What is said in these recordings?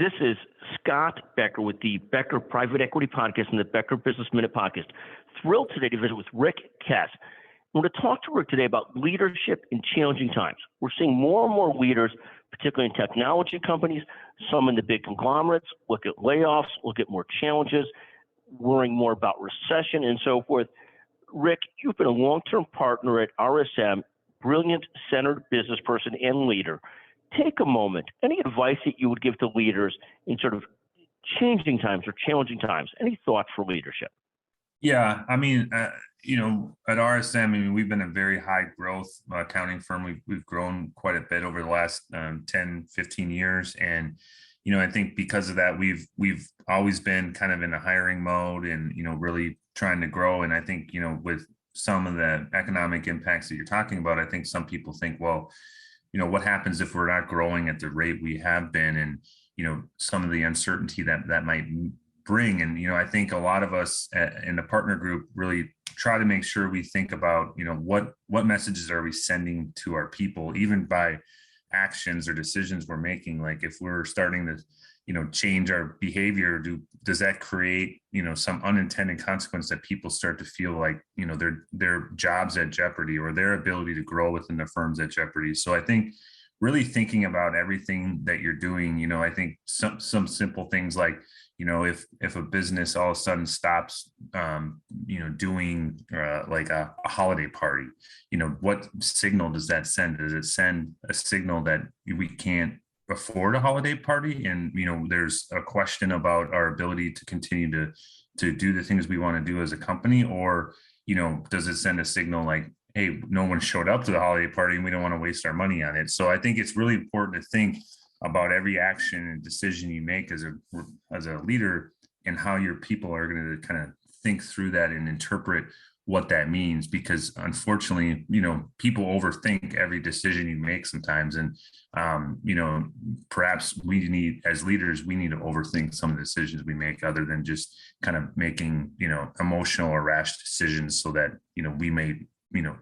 This is Scott Becker with the Becker Private Equity Podcast and the Becker Business Minute Podcast. Thrilled today to visit with Rick Kess. We're going to talk to Rick today about leadership in challenging times. We're seeing more and more leaders, particularly in technology companies, some in the big conglomerates, look at layoffs, look at more challenges, worrying more about recession and so forth. Rick, you've been a long-term partner at RSM, brilliant centered business person and leader. Take a moment. Any advice that you would give to leaders in sort of changing times or challenging times? Any thoughts for leadership? Yeah, I mean, at RSM, I mean, we've been a very high growth accounting firm. We've grown quite a bit over the last 10, 15 years. And, I think because of that, we've always been kind of in a hiring mode and, really trying to grow. And I think, with some of the economic impacts that you're talking about, I think some people think, well, what happens if we're not growing at the rate we have been, and, some of the uncertainty that might bring. And, I think a lot of us in the partner group really try to make sure we think about, what messages are we sending to our people, even by actions or decisions we're making. Like if we're starting to, change our behavior, does that create, some unintended consequence that people start to feel like, their jobs at jeopardy or their ability to grow within the firms at jeopardy. So I think really thinking about everything that you're doing, I think some simple things like, if a business all of a sudden stops, doing like a holiday party, what signal does that send? Does it send a signal that we can't afford a holiday party? And, there's a question about our ability to continue to do the things we want to do as a company, or, does it send a signal like, hey, no one showed up to the holiday party and we don't want to waste our money on it? So I think it's really important to think about every action and decision you make as a leader, and how your people are going to kind of think through that and interpret what that means. Because unfortunately, people overthink every decision you make sometimes. And, perhaps as leaders, we need to overthink some of the decisions we make, other than just kind of making, emotional or rash decisions so that, we may,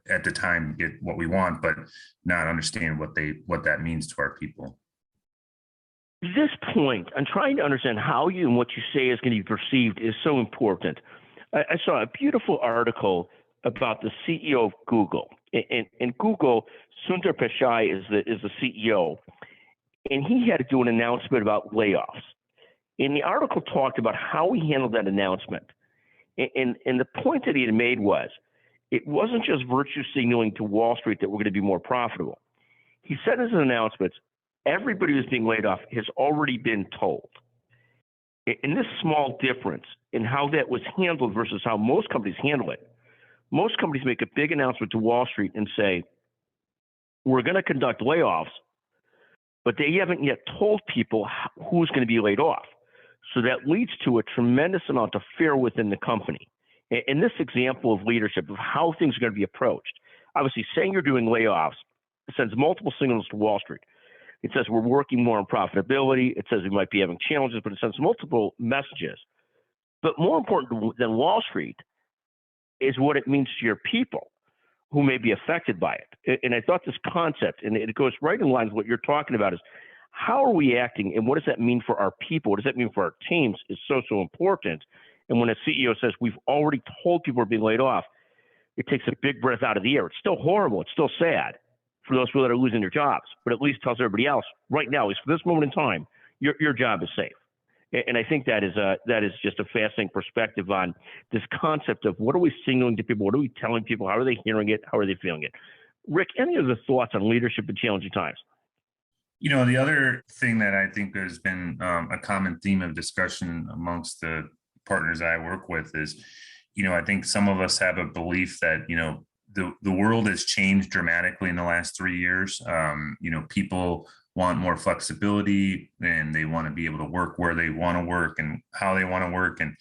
at the time get what we want, but not understand what that means to our people. This point, I'm trying to understand how you and what you say is going to be perceived is so important. I saw a beautiful article about the CEO of Google. And Google, Sundar Pichai is the CEO, and he had to do an announcement about layoffs. And the article talked about how he handled that announcement. And the point that he had made was, it wasn't just virtue signaling to Wall Street that we're going to be more profitable. He said in his announcements, everybody who's being laid off has already been told. And this small difference in how that was handled versus how most companies handle it. Most companies make a big announcement to Wall Street and say, we're going to conduct layoffs, but they haven't yet told people who's going to be laid off. So that leads to a tremendous amount of fear within the company. In this example of leadership, of how things are going to be approached, obviously saying you're doing layoffs sends multiple signals to Wall Street. It says we're working more on profitability. It says we might be having challenges, but it sends multiple messages. But more important than Wall Street is what it means to your people who may be affected by it. And I thought this concept, and it goes right in line with what you're talking about, is how are we acting and what does that mean for our people? What does that mean for our teams is so important. And when a CEO says we've already told people we're being laid off, it takes a big breath out of the air. It's still horrible. It's still sad for those people that are losing their jobs, but at least tells everybody else right now, at least for this moment in time, your job is safe. And I think that is just a fascinating perspective on this concept of what are we signaling to people? What are we telling people? How are they hearing it? How are they feeling it? Rick, any other thoughts on leadership in challenging times? The other thing that I think has been a common theme of discussion amongst the partners I work with is, I think some of us have a belief that, the world has changed dramatically in the last 3 years. People want more flexibility and they want to be able to work where they want to work and how they want to work. And,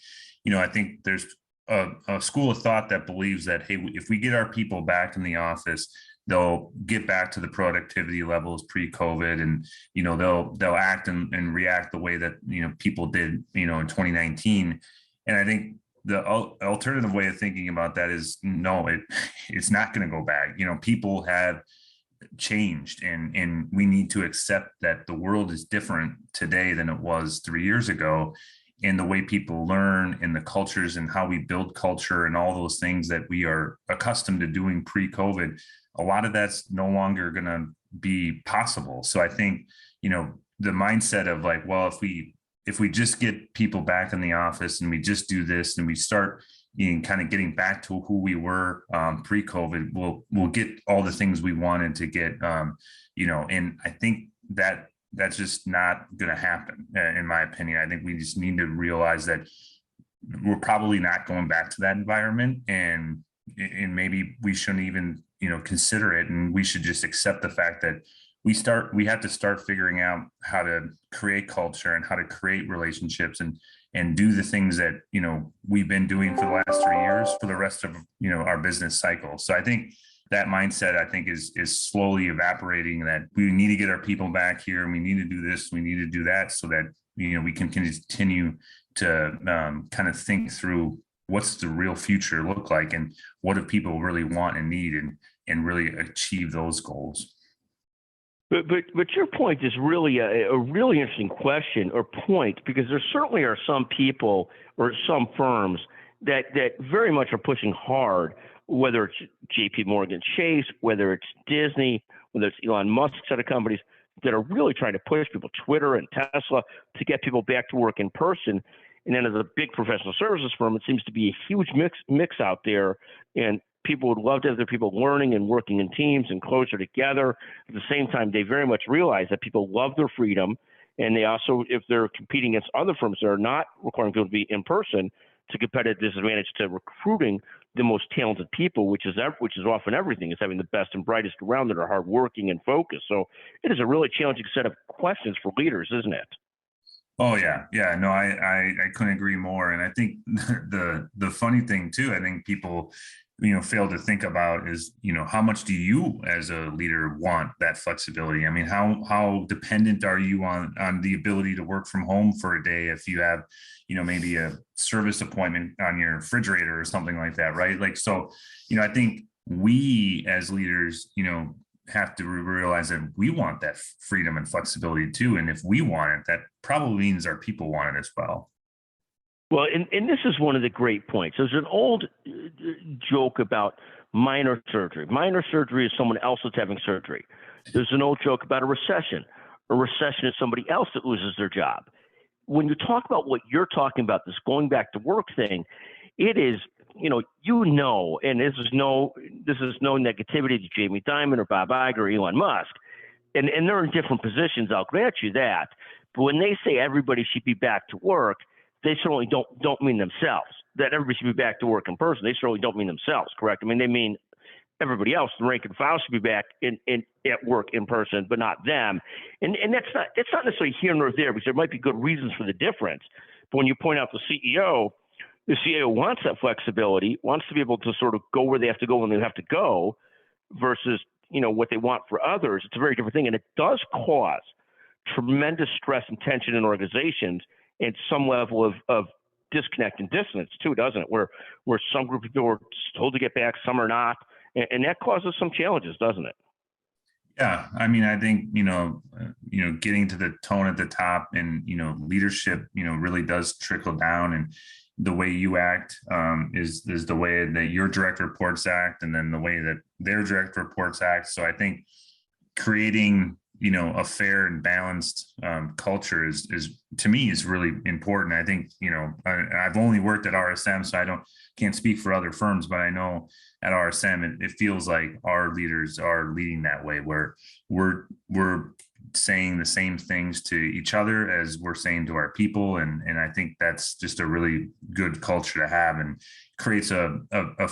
I think there's a school of thought that believes that, hey, if we get our people back in the office, they'll get back to the productivity levels pre-COVID, and, they'll act and react the way that, people did, in 2019. And I think the alternative way of thinking about that is no, it's not going to go back. People have changed, and we need to accept that the world is different today than it was 3 years ago, and the way people learn and the cultures and how we build culture and all those things that we are accustomed to doing pre-COVID, a lot of that's no longer going to be possible. So I think, the mindset of like, well, if we just get people back in the office and we just do this and we start kind of getting back to who we were pre-COVID, we'll get all the things we wanted to get, and I think that's just not going to happen, in my opinion. I think we just need to realize that we're probably not going back to that environment, and maybe we shouldn't even, consider it. And we should just accept the fact that we have to start figuring out how to create culture and how to create relationships and do the things that, we've been doing for the last 3 years for the rest of, our business cycle. So I think that mindset, I think, is slowly evaporating, that we need to get our people back here, and we need to do this, we need to do that, so that, we can continue to kind of think through what's the real future look like, and what do people really want and need, and really achieve those goals. But your point is really a really interesting question or point, because there certainly are some people or some firms that very much are pushing hard, whether it's JP Morgan Chase, whether it's Disney, whether it's Elon Musk's set of companies that are really trying to push people, Twitter and Tesla, to get people back to work in person. And then as a big professional services firm, it seems to be a huge mix out there, and people would love to have their people learning and working in teams and closer together. At the same time, they very much realize that people love their freedom, and they also, if they're competing against other firms that are not requiring people to be in person, it's a competitive disadvantage to recruiting the most talented people, which is often everything, is having the best and brightest around that are hardworking and focused. So it is a really challenging set of questions for leaders, isn't it? Oh yeah. No, I couldn't agree more. And I think the funny thing too, I think people, fail to think about is, how much do you as a leader want that flexibility? I mean, how dependent are you on the ability to work from home for a day if you have, maybe a service appointment on your refrigerator or something like that, right? Like, so, I think we as leaders, have to realize that we want that freedom and flexibility too. And if we want it, that probably means our people want it as well. Well, and this is one of the great points. There's an old joke about minor surgery. Minor surgery is someone else that's having surgery. There's an old joke about a recession. A recession is somebody else that loses their job. When you talk about what you're talking about, this going back to work thing, it is, and this is no negativity to Jamie Dimon or Bob Iger or Elon Musk, and they're in different positions. I'll grant you that. But when they say everybody should be back to work, they certainly don't mean themselves. That everybody should be back to work in person, they certainly don't mean themselves, correct? I mean, they mean everybody else, the rank and file, should be back at work in person, but not them. And that's not necessarily here nor there, because there might be good reasons for the difference. But when you point out the CEO wants that flexibility, wants to be able to sort of go where they have to go when they have to go, versus what they want for others. It's a very different thing, and it does cause tremendous stress and tension in organizations, and some level of disconnect and dissonance too, doesn't it? Where some group of people are told to get back, some are not, and that causes some challenges, doesn't it? Yeah, I mean, I think getting to the tone at the top, and leadership, really does trickle down, and the way you act is the way that your direct reports act, and then the way that their direct reports act. So I think creating a fair and balanced culture is to me is really important. I think I've only worked at RSM, so I can't speak for other firms, but I know at RSM it feels like our leaders are leading that way, where we're saying the same things to each other as we're saying to our people, and I think that's just a really good culture to have, and creates a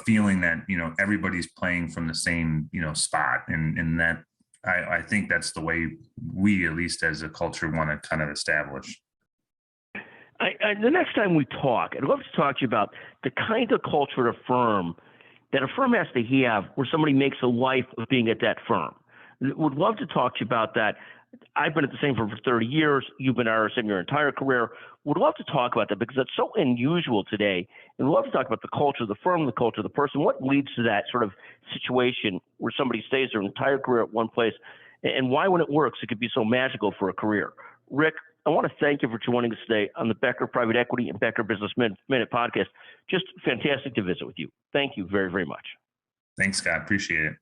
feeling that everybody's playing from the same spot, and that I think that's the way we, at least as a culture, want to kind of establish. The next time we talk, I'd love to talk to you about the kind of culture at a firm that a firm has to have, where somebody makes a life of being at that firm. Would love to talk to you about that. I've been at the same firm for 30 years. You've been at RSM your entire career. Would love to talk about that because that's so unusual today. And we'd love to talk about the culture of the firm, the culture of the person. What leads to that sort of situation where somebody stays their entire career at one place, and why, when it works, it could be so magical for a career? Rick, I want to thank you for joining us today on the Becker Private Equity and Becker Business Minute podcast. Just fantastic to visit with you. Thank you very, very much. Thanks, Scott. Appreciate it.